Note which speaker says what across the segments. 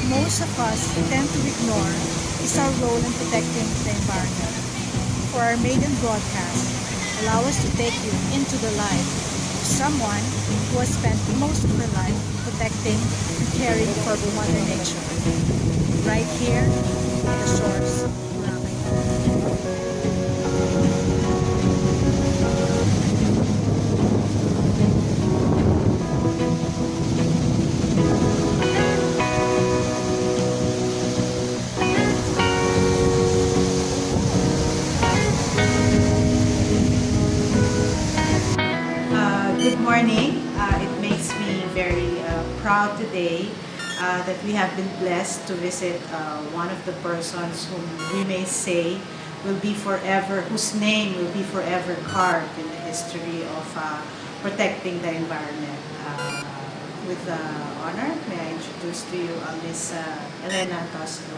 Speaker 1: most of us tend to ignore is our role in protecting the environment. For our Maiden Broadcast, allow us to take you into the life of someone who has spent most of her life protecting and caring for Mother Nature. Right here on the shores of Boracay.
Speaker 2: Good morning. It makes me very proud today that we have been blessed to visit one of the persons whom we may say will be forever, whose name will be forever carved in the history of protecting the environment. With honor, may I introduce to you Miss Elena Tosco.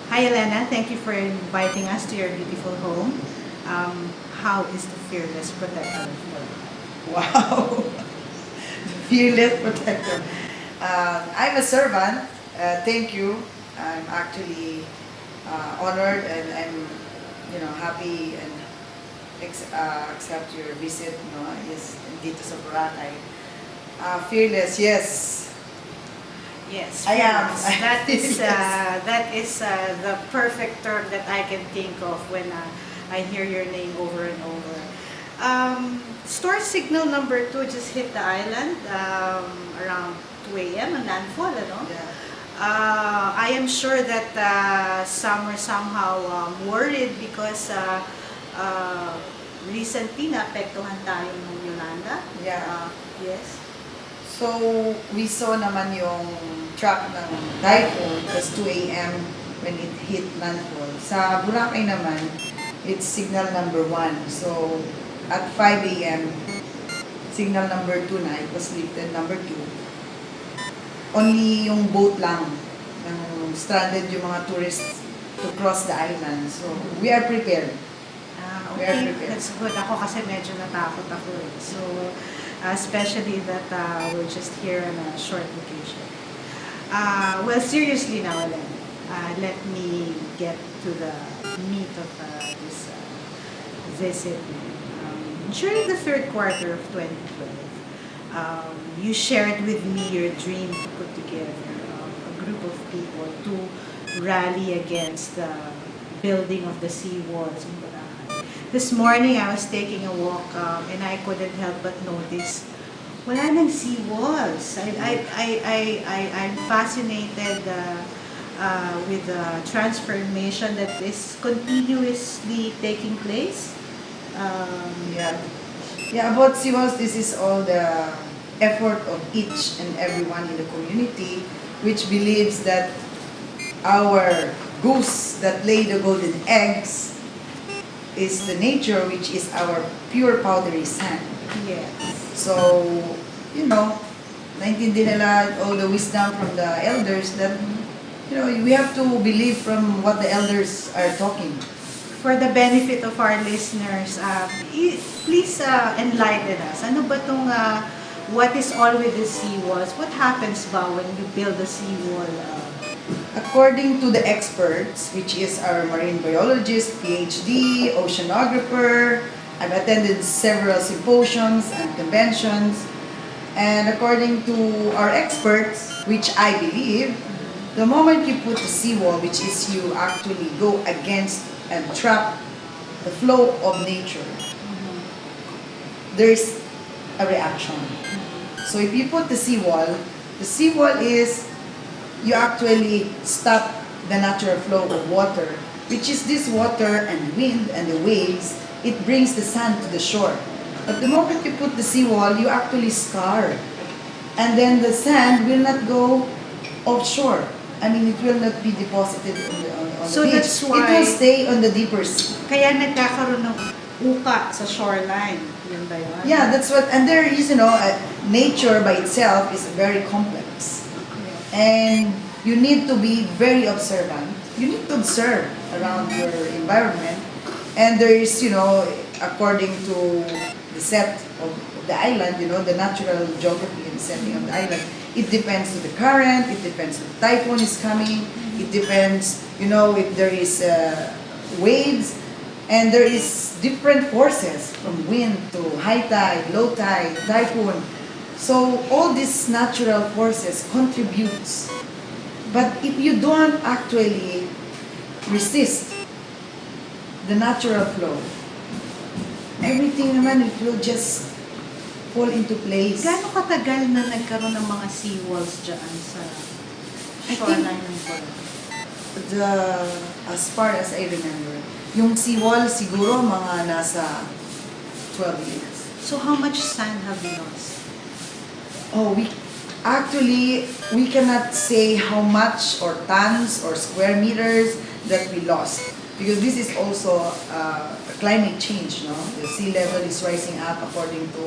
Speaker 2: Hi Elena, thank you for inviting us to your beautiful home. How is the fearless protector of your life?
Speaker 3: Wow! Fearless protector. I'm a servant. Thank you. I'm actually honored and I'm, happy and accept your visit. Is dito sa Boracay. Fearless, yes.
Speaker 2: Yes,
Speaker 3: I am.
Speaker 2: fearless. That is the perfect term that I can think of when I hear your name over and over. Storm signal number 2 just hit the island around 2 a.m. and landfall,
Speaker 3: Yeah.
Speaker 2: I am sure that some are somehow worried because recently naapektuhan tayo ng Yolanda.
Speaker 3: Yeah.
Speaker 2: Yes.
Speaker 3: So, we saw naman yung track ng typhoon. It was 2 a.m. when it hit landfall. Sa Boracay naman, it's signal number 1. So, at 5 a.m., signal number 2 na, it was lifted number 2. Only yung boat lang, stranded yung mga tourists to cross the island. So, we are prepared. We are
Speaker 2: Okay,
Speaker 3: prepared.
Speaker 2: that's good. Ako kasi medyo natakot ako eh. So, especially that we're just here on a short vacation. Well, seriously now, let me get to the meat of this visit. During the third quarter of 2012, you shared with me your dream to put together a group of people to rally against the building of the seawalls in Boracay. This morning, I was taking a walk and I couldn't help but notice wala nang seawalls. I'm fascinated with the transformation that is continuously taking place.
Speaker 3: Yeah, about seawalls, this is all the effort of each and everyone in the community, which believes that our goose that lay the golden eggs is the nature, which is our pure powdery sand.
Speaker 2: Yes.
Speaker 3: So, naintindi nila all the wisdom from the elders that, we have to believe from what the elders are talking.
Speaker 2: For the benefit of our listeners, please enlighten us. Ano ba itong what is all with the seawalls? What happens ba when you build a seawall?
Speaker 3: According to the experts, which is our marine biologist, PhD, oceanographer, I've attended several symposiums and conventions. And according to our experts, which I believe, the moment you put the seawall, which is you actually go against and trap the flow of nature, there's a reaction. So if you put the seawall is you actually stop the natural flow of water, which is this water and wind and the waves, it brings the sand to the shore. But the moment you put the seawall, you actually scar. And then the sand will not go offshore. I mean, it will not be deposited on
Speaker 2: So
Speaker 3: the beach.
Speaker 2: that's why-
Speaker 3: It will stay on the deeper sea.
Speaker 2: Kaya nagkakaroon ng uka sa shoreline. Yun ba yun?
Speaker 3: Yeah, that's what, and there is, nature by itself is very complex. And you need to be very observant. You need to observe around your environment. And there is, according to the set of the island, the natural geography and setting of the island, It depends to the current, it depends if typhoon is coming, it depends, if there is waves, and there is different forces from wind to high tide, low tide, typhoon. So all these natural forces contributes. But if you don't actually resist the natural flow, everything naman, it will just fall into place.
Speaker 2: Gaano katagal na nagkaroon ng mga seawalls dyan sa shoreline ng Boracay?
Speaker 3: As far as I remember, yung seawall siguro mga nasa 12 years.
Speaker 2: So how much sand have you lost?
Speaker 3: Oh, we cannot say how much or tons or square meters that we lost, because this is also climate change, no? The sea level is rising up according to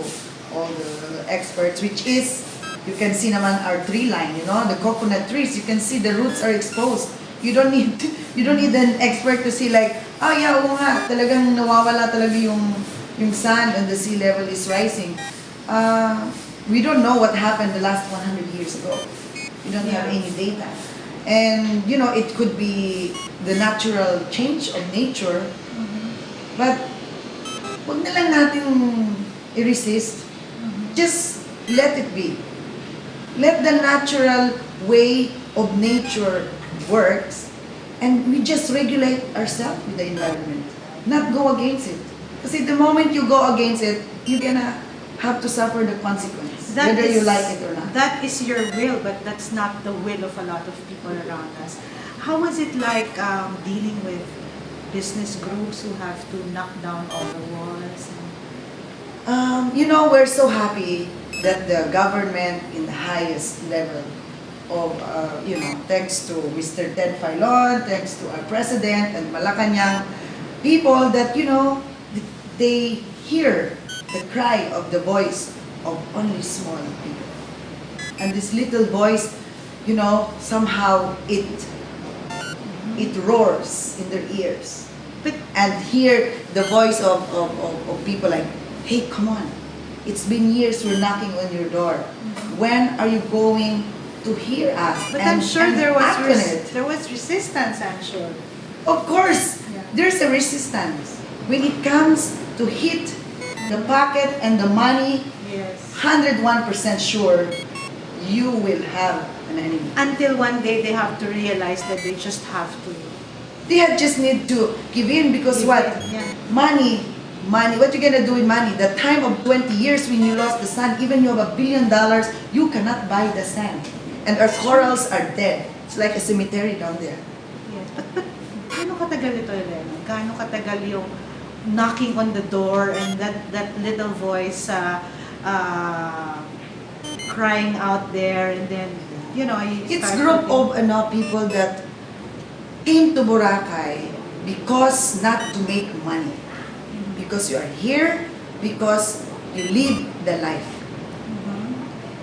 Speaker 3: all the experts, which is, you can see naman our tree line, the coconut trees, you can see the roots are exposed. You don't need an expert to see like, yeah, oo nga, talagang nawawala talaga yung sand and the sea level is rising. We don't know what happened the last 100 years ago. We don't have any data. And, it could be the natural change of nature, but wag na lang natin i-resist. Just let it be. Let the natural way of nature works, and we just regulate ourselves with the environment, not go against it. Because the moment you go against it, you're gonna have to suffer the consequence, whether you like it or not.
Speaker 2: That is your will, but that's not the will of a lot of people around us. How was it like dealing with business groups who have to knock down all the walls?
Speaker 3: We're so happy that the government in the highest level of, thanks to Mr. Ted Filon, thanks to our president and Malacanang people, that, they hear the cry of the voice of only small people. And this little voice, somehow it roars in their ears. And hear the voice of people like, hey, come on. It's been years we're knocking on your door. When are you going to hear us?
Speaker 2: But I'm sure there
Speaker 3: act on
Speaker 2: was
Speaker 3: it?
Speaker 2: there was resistance, I'm sure.
Speaker 3: Of course, there's a resistance. When it comes to hit the pocket and the money,
Speaker 2: Yes.
Speaker 3: 101% sure you will have an enemy.
Speaker 2: Until one day they have to realize that they just have to.
Speaker 3: Just need to give in, because
Speaker 2: Give
Speaker 3: what?
Speaker 2: in, yeah.
Speaker 3: Money, what you gonna do with money? The time of 20 years when you lost the sand, even you have $1 billion, you cannot buy the sand. And our corals are dead. It's like a cemetery down there.
Speaker 2: Yes. But gaano katagal ito, Elena? Gaano katagal yung knocking on the door and that little voice crying out there, and then,
Speaker 3: It's group of people that came to Boracay because not to make money. Because you are here, because you live the life.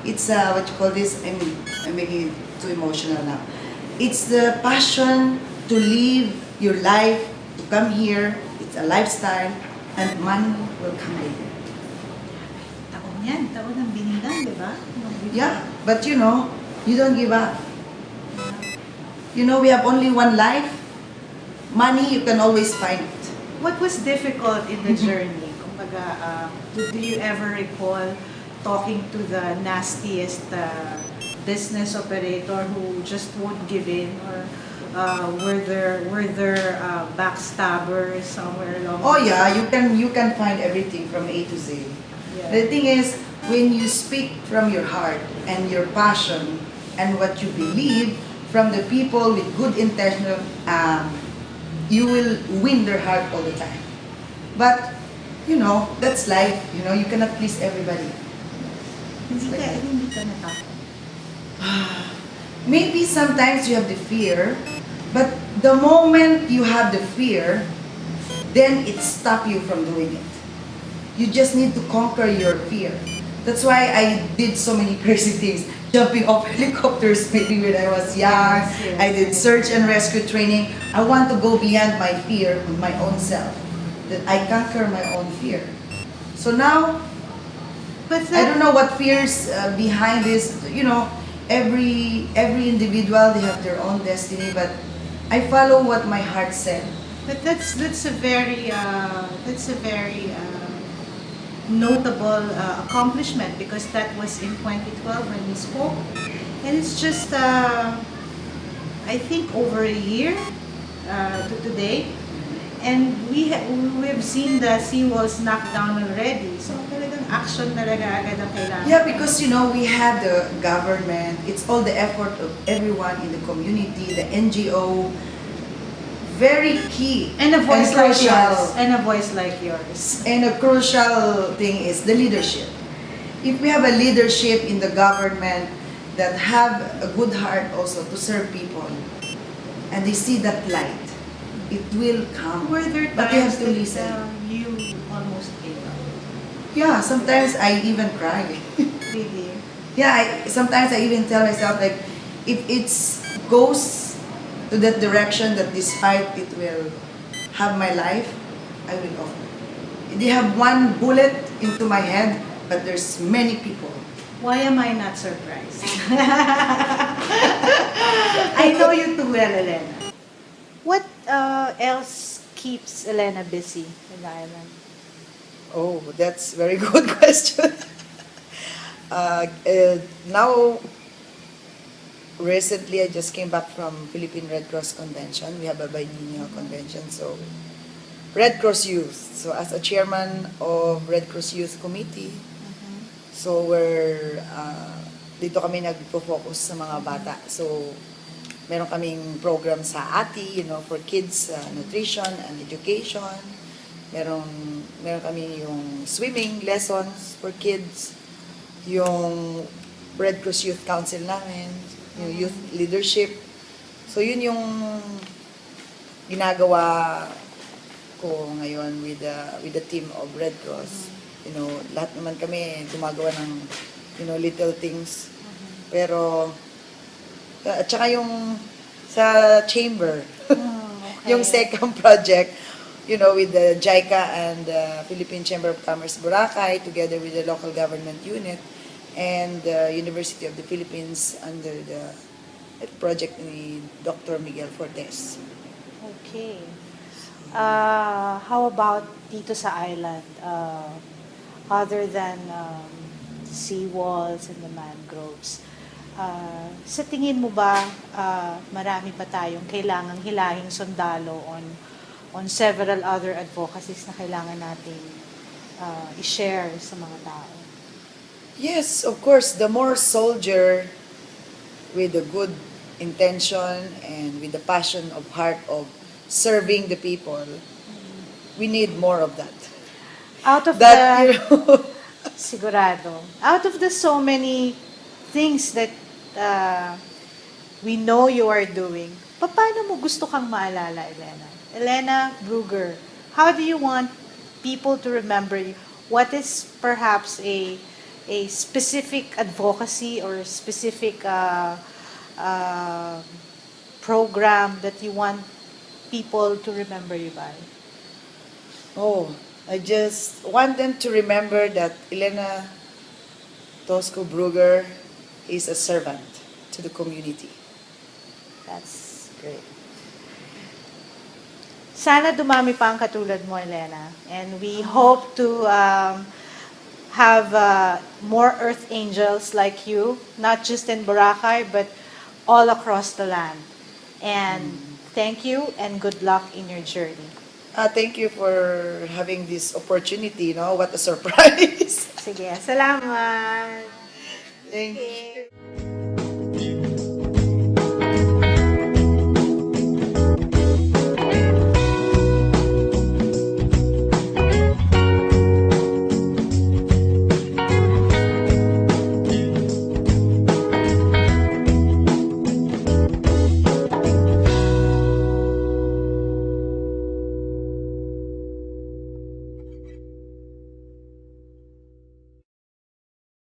Speaker 3: It's what you call this, I'm making it too emotional now. It's the passion to live your life, to come here. It's a lifestyle, and money will come later.
Speaker 2: Taon ng biningan, di ba?
Speaker 3: Yeah, but you don't give up. We have only one life. Money, you can always find it.
Speaker 2: What was difficult in the journey? Kumbaga, do you ever recall talking to the nastiest business operator who just won't give in, or were there backstabbers somewhere along?
Speaker 3: Oh yeah, you can find everything from A to Z.
Speaker 2: Yeah.
Speaker 3: The thing is, when you speak from your heart and your passion and what you believe from the people with good intention, you will win their heart all the time. But, that's life. You cannot please everybody.
Speaker 2: Hindi ka natakot.
Speaker 3: Maybe sometimes you have the fear, but the moment you have the fear, then it stops you from doing it. You just need to conquer your fear. That's why I did so many crazy things. Jumping off helicopters maybe when I was young.
Speaker 2: Yes.
Speaker 3: I did search and rescue training. I want to go beyond my fear with my own self. That I conquer my own fear. So now,
Speaker 2: But
Speaker 3: I don't know what fears behind this. every individual, they have their own destiny, but I follow what my heart said.
Speaker 2: But that's a very notable accomplishment, because that was in 2012 when we spoke, and it's just I think over a year to today, and we've seen the seawalls knocked down already. So talagang action talaga agad ang kailangan.
Speaker 3: Yeah, because we have the government, it's all the effort of everyone in the community, the NGO, very key
Speaker 2: And a voice like
Speaker 3: crucial.
Speaker 2: yours. And a voice like yours.
Speaker 3: And a crucial thing is the leadership. If we have a leadership in the government that have a good heart also to serve people, and they see that light, it will come.
Speaker 2: Were there
Speaker 3: But you have
Speaker 2: times
Speaker 3: to
Speaker 2: that
Speaker 3: listen.
Speaker 2: you almost gave up?
Speaker 3: Yeah, sometimes I even cry.
Speaker 2: Really?
Speaker 3: Yeah, sometimes I even tell myself, like, if it goes to that direction, that this fight, it will have my life, I will offer. They have one bullet into my head, but there's many people.
Speaker 2: Why am I not surprised? I know you too well, Elena. What else keeps Elena busy in the island?
Speaker 3: Oh, that's very good question. Now, recently, I just came back from Philippine Red Cross Convention. We have a biennial convention, so Red Cross Youth. So as a chairman of Red Cross Youth Committee, so we're dito kami nagpo-focus sa mga bata. So meron kaming program sa ATI, for kids, nutrition and education. Meron kami yung swimming lessons for kids, yung Red Cross Youth Council namin, yung youth leadership. So yun yung ginagawa ko ngayon with the team of Red Cross. Lahat naman kami gumagawa ng little things. Pero at saka yung sa chamber,
Speaker 2: Okay.
Speaker 3: yung second project, with the JICA and the Philippine Chamber of Commerce Boracay, together with the local government unit and the University of the Philippines under the project ni Dr. Miguel Fortes.
Speaker 2: Okay. How about dito sa island? Other than seawalls and the mangroves, sa tingin mo ba marami pa tayong kailangang hilahing sundalo on several other advocacies na kailangan nating i-share sa mga tao?
Speaker 3: Yes, of course, the more soldier with a good intention and with the passion of heart of serving the people, we need more of that.
Speaker 2: Out of
Speaker 3: That,
Speaker 2: the sigurado. Out of the so many things that we know you are doing, paano mo gusto kang maalala, Elena? Elena Brugger, how do you want people to remember you? What is perhaps a specific advocacy or specific program that you want people to remember you by?
Speaker 3: Oh, I just want them to remember that Elena Tosco Brugger is a servant to the community.
Speaker 2: That's great. Sana dumami pa ang katulad mo, Elena. And we hope to have more Earth Angels like you, not just in Boracay, but all across the land. And thank you and good luck in your journey.
Speaker 3: Thank you for having this opportunity. What a surprise.
Speaker 2: Sige, salamat.
Speaker 3: Thank you.